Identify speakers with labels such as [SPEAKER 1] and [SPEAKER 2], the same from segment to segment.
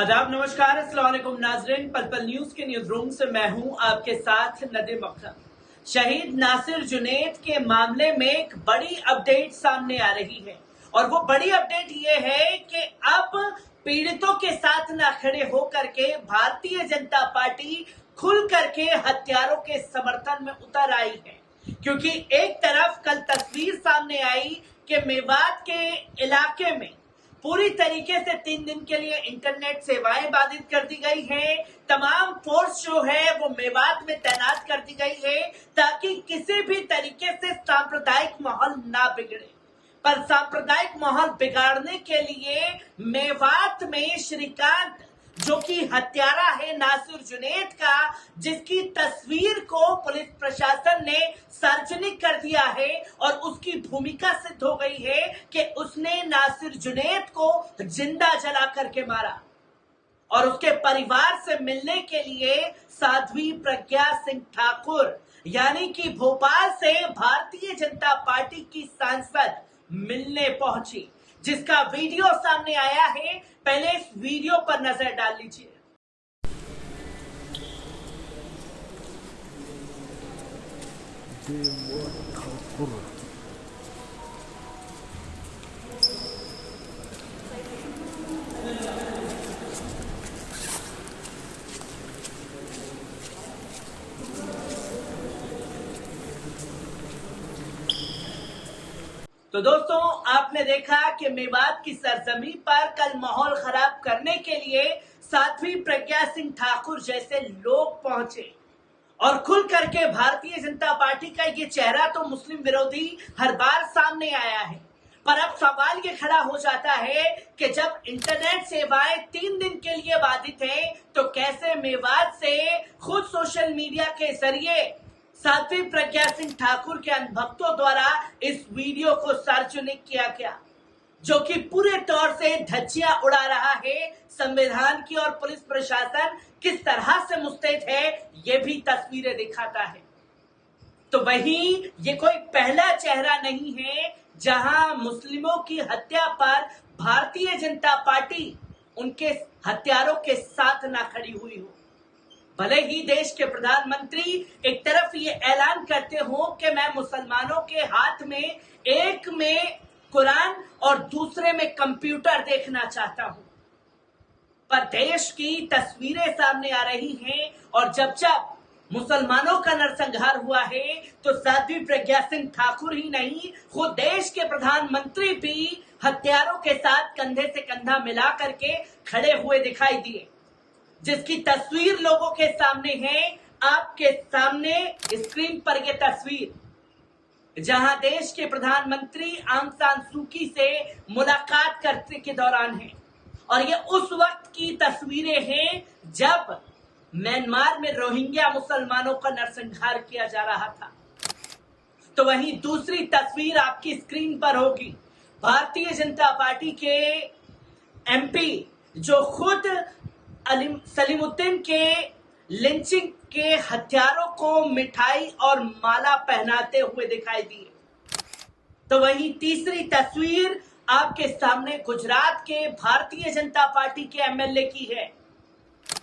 [SPEAKER 1] आदाब, नमस्कार, अस्सलाम वालेकुम नाज़रीन। पल पल न्यूज के न्यूज रूम से मैं हूं आपके साथ नदीम अख्तर। शहीद नासिर जुनैद के मामले में एक बड़ी अपडेट सामने आ रही है और वो बड़ी अपडेट ये है कि अब पीड़ितों के साथ न खड़े होकर के भारतीय जनता पार्टी खुल करके हत्यारों के समर्थन में उतर आई है। क्योंकि एक तरफ कल तस्वीर सामने आई कि मेवात के इलाके में पूरी तरीके से 3 दिन के लिए इंटरनेट सेवाएं बाधित कर दी गई है। तमाम फोर्स जो है वो मेवात में तैनात कर दी गई है ताकि किसी भी तरीके से सांप्रदायिक माहौल ना बिगड़े। पर सांप्रदायिक माहौल बिगाड़ने के लिए मेवात में श्रीकांत, जो कि हत्यारा है नासिर जुनैद का, जिसकी तस्वीर को पुलिस प्रशासन ने सार्वजनिक कर दिया है और उसकी भूमिका सिद्ध हो गई है कि उसने नासिर जुनैद को जिंदा जला करके मारा। और उसके परिवार से मिलने के लिए साध्वी प्रज्ञा सिंह ठाकुर यानी कि भोपाल से भारतीय जनता पार्टी की सांसद मिलने पहुंची, जिसका वीडियो सामने आया है। पहले इस वीडियो पर नजर डाल लीजिए। तो दोस्तों, आपने देखा कि मेवात की सरजमी पर कल माहौल खराब करने के लिए साध्वी प्रज्ञा सिंह ठाकुर जैसे लोग पहुंचे और खुल करके भारतीय जनता पार्टी का ये चेहरा तो मुस्लिम विरोधी हर बार सामने आया है। पर अब सवाल ये खड़ा हो जाता है कि जब इंटरनेट सेवाएं 3 दिन के लिए बाधित हैं, तो कैसे मेवात से खुद सोशल मीडिया के जरिए साध्वी प्रज्ञा सिंह ठाकुर के अनुभक्तों द्वारा इस वीडियो को सार्वजनिक किया गया, जो कि पूरे तौर से धज्जियां उड़ा रहा है। संविधान की और पुलिस प्रशासन किस तरह से मुस्तैद है, ये भी तस्वीरें दिखाता है। तो वहीं ये कोई पहला चेहरा नहीं है जहां मुस्लिमों की हत्या पर भारतीय जनता पार्टी उनके हत्यारों के साथ ना खड़ी हुई हो। भले ही देश के प्रधानमंत्री एक तरफ ये ऐलान करते हो कि मैं मुसलमानों के हाथ में एक में कुरान और दूसरे में कंप्यूटर देखना चाहता हूं, पर देश की तस्वीरें सामने आ रही हैं और जब जब मुसलमानों का नरसंहार हुआ है तो साध्वी प्रज्ञा सिंह ठाकुर ही नहीं, खुद देश के प्रधानमंत्री भी हत्यारों के साथ कंधे से कंधा मिला करके खड़े हुए दिखाई दिए, जिसकी तस्वीर लोगों के सामने है। आपके सामने स्क्रीन पर यह तस्वीर जहां देश के प्रधानमंत्री आंग सान सू की से मुलाकात करने के दौरान है और ये उस वक्त की तस्वीरें हैं जब म्यांमार में रोहिंग्या मुसलमानों का नरसंहार किया जा रहा था। तो वहीं दूसरी तस्वीर आपकी स्क्रीन पर होगी, भारतीय जनता पार्टी के एमपी जो खुद सलीमुद्दीन के लिंचिंग के हथियारों को मिठाई और माला पहनाते हुए दिखाई दिए। तो वहीं तीसरी तस्वीर आपके सामने गुजरात के भारतीय जनता पार्टी के एमएलए की है।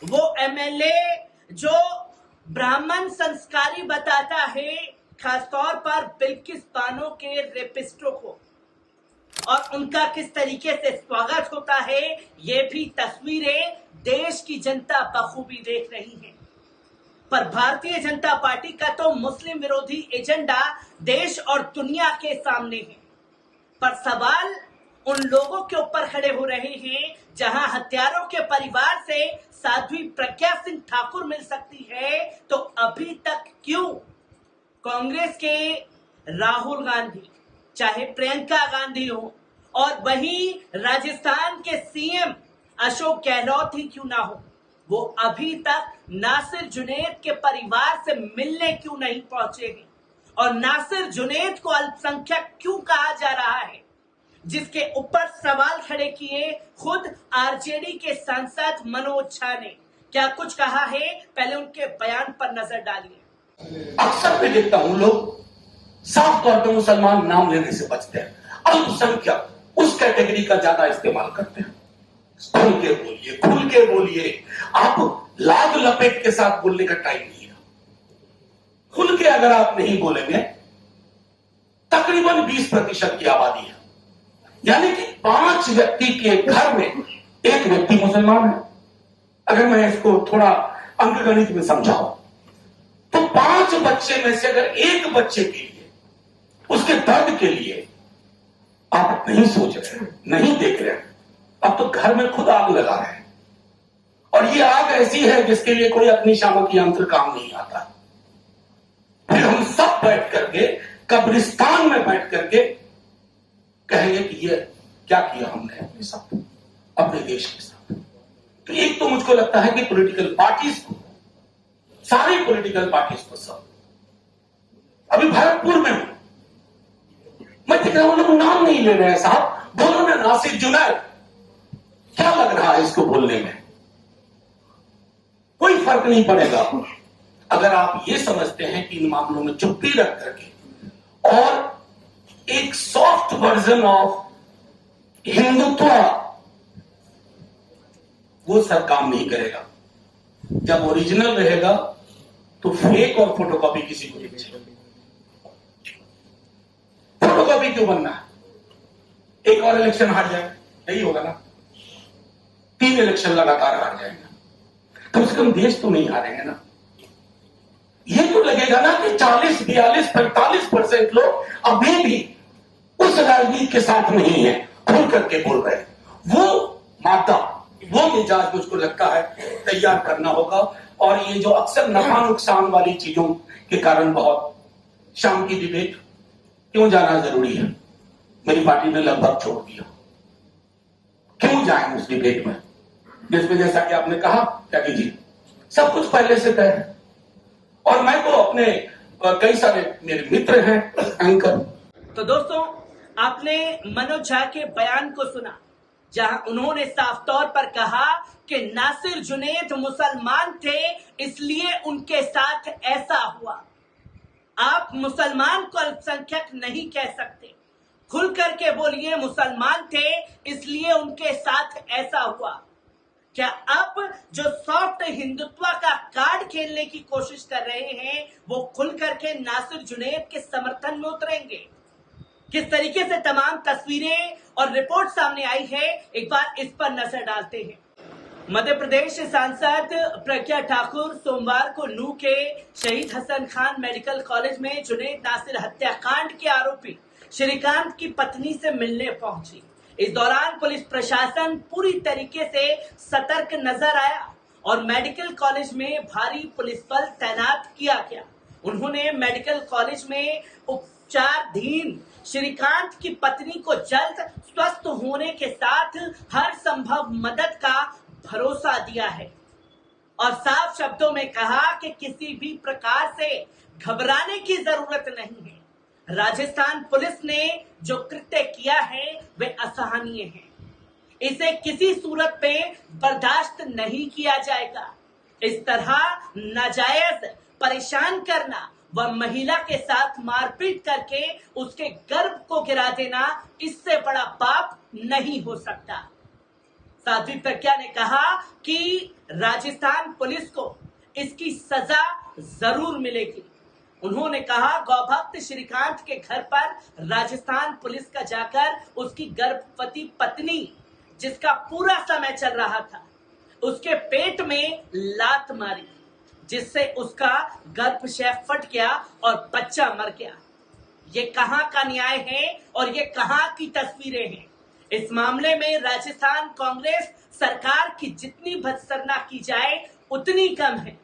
[SPEAKER 1] वो एमएलए जो ब्राह्मण संस्कारी बताता है, खासतौर पर बिल्किस बानो के रेपिस्टों को, और उनका किस तरीके से स्वागत होता है, ये भी तस्वीरें देश की जनता बखूबी देख रही है। पर भारतीय जनता पार्टी का तो मुस्लिम विरोधी एजेंडा देश और दुनिया के सामने है। पर सवाल उन लोगों के ऊपर खड़े हो रहे हैं जहां हत्यारों के परिवार से साध्वी प्रज्ञा सिंह ठाकुर मिल सकती है, तो अभी तक क्यों कांग्रेस के राहुल गांधी, चाहे प्रियंका गांधी हो, और वहीं राजस्थान के सीएम अशोक गहलोत ही क्यों ना हो, वो अभी तक नासिर जुनैद के परिवार से मिलने क्यों नहीं पहुंचे हैं? और नासिर जुनैद को अल्पसंख्यक क्यों कहा जा रहा है, जिसके ऊपर सवाल खड़े किए खुद आरजेडी के सांसद मनोज झा ने। क्या कुछ कहा है, पहले उनके बयान पर नजर डालिए।
[SPEAKER 2] अक्सर मैं देखता हूं लोग साफ तौर पर मुसलमान नाम लेने से बचते हैं, अल्पसंख्यक उस कैटेगरी का ज्यादा इस्तेमाल करते हैं। खुल के बोलिए, खुल के बोलिए। आप लाद लपेट के साथ बोलने का टाइम नहीं है। खुल के अगर आप नहीं बोलेंगे, तकरीबन 20% की आबादी है, यानी कि 5 व्यक्ति के घर में 1 व्यक्ति मुसलमान है। अगर मैं इसको थोड़ा अंकगणित में समझाऊं तो 5 बच्चे में से अगर 1 बच्चे के लिए, उसके दर्द के लिए आप नहीं सोच रहे, नहीं देख रहे, अब तो घर में खुद आग लगा रहे हैं। और ये आग ऐसी है जिसके लिए कोई अग्निशामक यंत्र काम नहीं आता। फिर हम सब बैठ करके कब्रिस्तान में बैठ करके कहेंगे कि ये क्या किया हमने अपने साथ, अपने देश के साथ। तो एक तो मुझको लगता है कि पॉलिटिकल पार्टीज को, सारी पॉलिटिकल पार्टीज को, सब अभी भरतपुर में हूं मैं, देख रहा हूं लोग नाम नहीं ले रहे हैं। साहब बोलो ना, नासिर जुनैद, क्या लग रहा है इसको बोलने में? कोई फर्क नहीं पड़ेगा अगर आप ये समझते हैं कि इन मामलों में चुप्पी रख करके और एक सॉफ्ट वर्जन ऑफ हिंदुत्व, वो सब काम नहीं करेगा। जब ओरिजिनल रहेगा तो फेक और फोटोकॉपी किसी को नहीं चाहिए। फोटोकॉपी क्यों बनना है? एक और इलेक्शन हार जाए, यही होगा ना। 3 इलेक्शन लगातार हार जाएगा, कम से कम देश तो नहीं हारेंगे ना। ये तो लगेगा ना कि 40, 42, 45% लोग अभी भी उस राजनीति के साथ नहीं है, खुल करके बोल रहे हैं। वो मादा, वो मिजाज मुझको लगता है तैयार करना होगा। और ये जो अक्सर नफा नुकसान वाली चीजों के कारण बहुत, शाम की डिबेट क्यों जाना जरूरी है? मेरी पार्टी ने लगभग छोड़ दिया। क्यों जाए उस डिबेट में जिसमें, जैसा कि आपने कहा, क्या कीजिए, सब कुछ पहले से तय है। और मैं तो अपने कई सारे मेरे मित्र हैं एंकर।
[SPEAKER 1] तो दोस्तों, आपने मनोज झा के बयान को सुना, जहां उन्होंने साफ तौर पर कहा कि नासिर जुनैद मुसलमान थे, इसलिए उनके साथ ऐसा हुआ। आप मुसलमान को अल्पसंख्यक नहीं कह सकते। खुल करके बोलिए, मुसलमान थे इसलिए उनके साथ ऐसा हुआ। क्या अब जो सॉफ्ट हिंदुत्व का कार्ड खेलने की कोशिश कर रहे हैं, वो खुल करके नासिर जुनैद के समर्थन में उतरेंगे? किस तरीके से तमाम तस्वीरें और रिपोर्ट सामने आई है, एक बार इस पर नजर डालते हैं। मध्य प्रदेश सांसद प्रज्ञा ठाकुर सोमवार को नूह के शहीद हसन खान मेडिकल कॉलेज में जुनैद नासिर हत्याकांड के आरोपी श्रीकांत की पत्नी से मिलने पहुंची। इस दौरान पुलिस प्रशासन पूरी तरीके से सतर्क नजर आया और मेडिकल कॉलेज में भारी पुलिस बल तैनात किया गया। उन्होंने मेडिकल कॉलेज में उपचाराधीन श्रीकांत की पत्नी को जल्द स्वस्थ होने के साथ हर संभव मदद का भरोसा दिया है और साफ शब्दों में कहा कि किसी भी प्रकार से घबराने की जरूरत नहीं है। राजस्थान पुलिस ने जो कृत्य किया है वे असहनीय है। इसे किसी सूरत पे बर्दाश्त नहीं किया जाएगा। इस तरह नाजायज परेशान करना व महिला के साथ मारपीट करके उसके गर्भ को गिरा देना, इससे बड़ा पाप नहीं हो सकता। साध्वी प्रज्ञा ने कहा कि राजस्थान पुलिस को इसकी सजा जरूर मिलेगी। उन्होंने कहा, गौभक्त श्रीकांत के घर पर राजस्थान पुलिस का जाकर उसकी गर्भवती पत्नी, जिसका पूरा समय चल रहा था, उसके पेट में लात मारी, जिससे उसका गर्भाशय फट गया और बच्चा मर गया। ये कहां का न्याय है और ये कहां की तस्वीरें हैं? इस मामले में राजस्थान कांग्रेस सरकार की जितनी भत्सना की जाए उतनी कम है।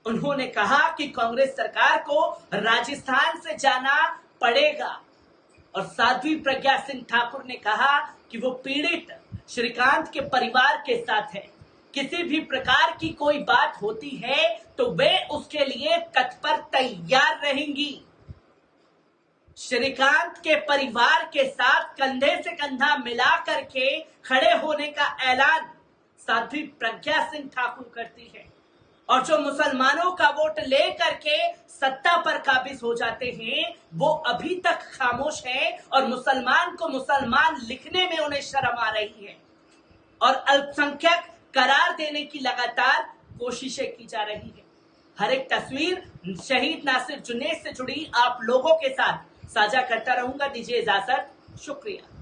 [SPEAKER 1] उन्होंने कहा कि कांग्रेस सरकार को राजस्थान से जाना पड़ेगा। और साध्वी प्रज्ञा सिंह ठाकुर ने कहा कि वो पीड़ित श्रीकांत के परिवार के साथ है। किसी भी प्रकार की कोई बात होती है तो वे उसके लिए तत्पर तैयार रहेंगी। श्रीकांत के परिवार के साथ कंधे से कंधा मिला करके खड़े होने का ऐलान साध्वी प्रज्ञा सिंह ठाकुर करती है। और जो मुसलमानों का वोट ले करके सत्ता पर काबिज हो जाते हैं, वो अभी तक खामोश हैं और मुसलमान को मुसलमान लिखने में उन्हें शर्म आ रही है। और अल्पसंख्यक करार देने की लगातार कोशिशें की जा रही है। हर एक तस्वीर शहीद नासिर जुनैद से जुड़ी आप लोगों के साथ साझा करता रहूंगा। दीजिए इजाजत, शुक्रिया।